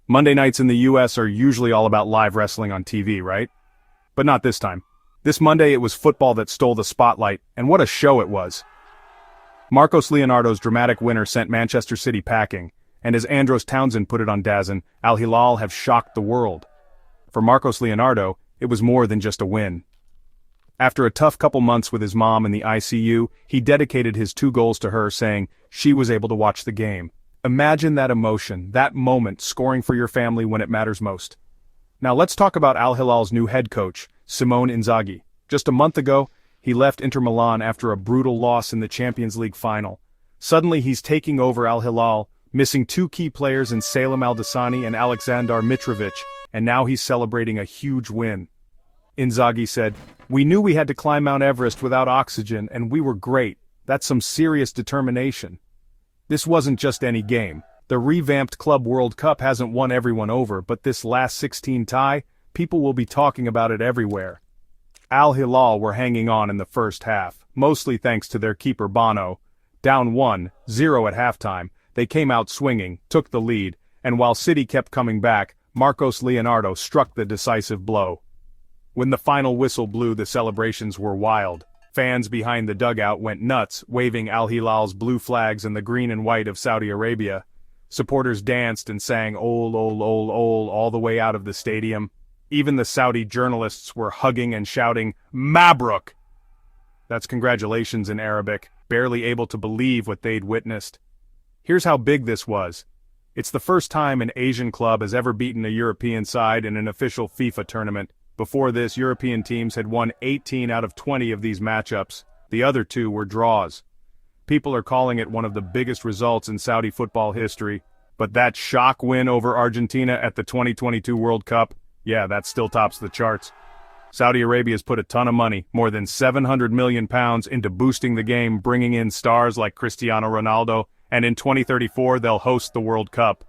Monday nights in the US are usually all about live wrestling on TV, right? But not this time. This Monday it was football that stole the spotlight, and what a show it was. Marcos Leonardo's dramatic winner sent Manchester City packing, and as Andros Townsend put it on DAZN, Al-Hilal have shocked the world. For Marcos Leonardo, it was more than just a win. After a tough couple months with his mom in the ICU, he dedicated his 2 goals to her, saying she was able to watch the game. Imagine that emotion, that moment, scoring for your family when it matters most. Now let's talk about Al-Hilal's new head coach, Simone Inzaghi. Just a month ago, he left Inter Milan after a brutal loss in the Champions League final. Suddenly he's taking over Al-Hilal, missing 2 key players in Salem Al-Dassani and Aleksandar Mitrovic, and now he's celebrating a huge win. Inzaghi said, "We knew we had to climb Mount Everest without oxygen, and we were great. That's some serious determination." This wasn't just any game. The revamped Club World Cup hasn't won everyone over, but this last 16 tie, people will be talking about it everywhere. Al-Hilal were hanging on in the first half, mostly thanks to their keeper Bono. Down 1-0 at halftime, they came out swinging, took the lead, and while City kept coming back, Marcos Leonardo struck the decisive blow. When the final whistle blew, the celebrations were wild. Fans behind the dugout went nuts, waving Al-Hilal's blue flags and the green and white of Saudi Arabia. Supporters danced and sang "Ol, ol, ol, ol" all the way out of the stadium. Even the Saudi journalists were hugging and shouting, "Mabruk!" That's congratulations in Arabic, barely able to believe what they'd witnessed. Here's how big this was. It's the first time an Asian club has ever beaten a European side in an official FIFA tournament. Before this, European teams had won 18 out of 20 of these matchups. The other 2 were draws. People are calling it one of the biggest results in Saudi football history. But that shock win over Argentina at the 2022 World Cup, yeah, that still tops the charts. Saudi Arabia's put a ton of money, more than £700 million, into boosting the game, bringing in stars like Cristiano Ronaldo, and in 2034 they'll host the World Cup.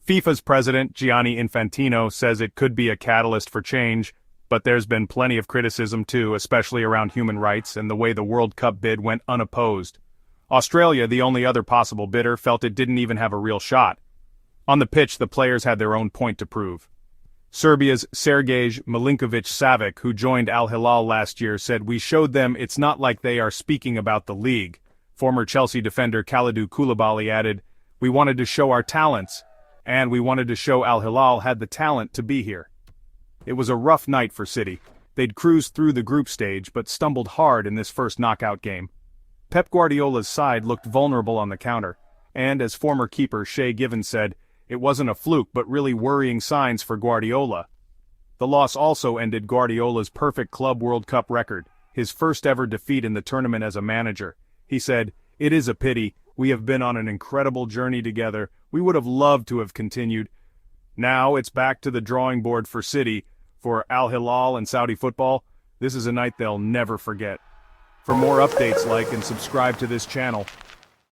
FIFA's president, Gianni Infantino, says it could be a catalyst for change, but there's been plenty of criticism too, especially around human rights and the way the World Cup bid went unopposed. Australia, the only other possible bidder, felt it didn't even have a real shot. On the pitch, the players had their own point to prove. Serbia's Sergej Milinkovic-Savic, who joined Al-Hilal last year, said, "We showed them it's not like they are speaking about the league." Former Chelsea defender Kalidou Koulibaly added, "We wanted to show our talents, and we wanted to show Al-Hilal had the talent to be here." It was a rough night for City. They'd cruised through the group stage but stumbled hard in this first knockout game. Pep Guardiola's side looked vulnerable on the counter, and as former keeper Shay Given said, it wasn't a fluke but really worrying signs for Guardiola. The loss also ended Guardiola's perfect Club World Cup record, his first ever defeat in the tournament as a manager. He said, "It is a pity, we have been on an incredible journey together, we would have loved to have continued. Now it's back to the drawing board for City. For Al-Hilal and Saudi football, this is a night they'll never forget." For more updates, like and subscribe to this channel.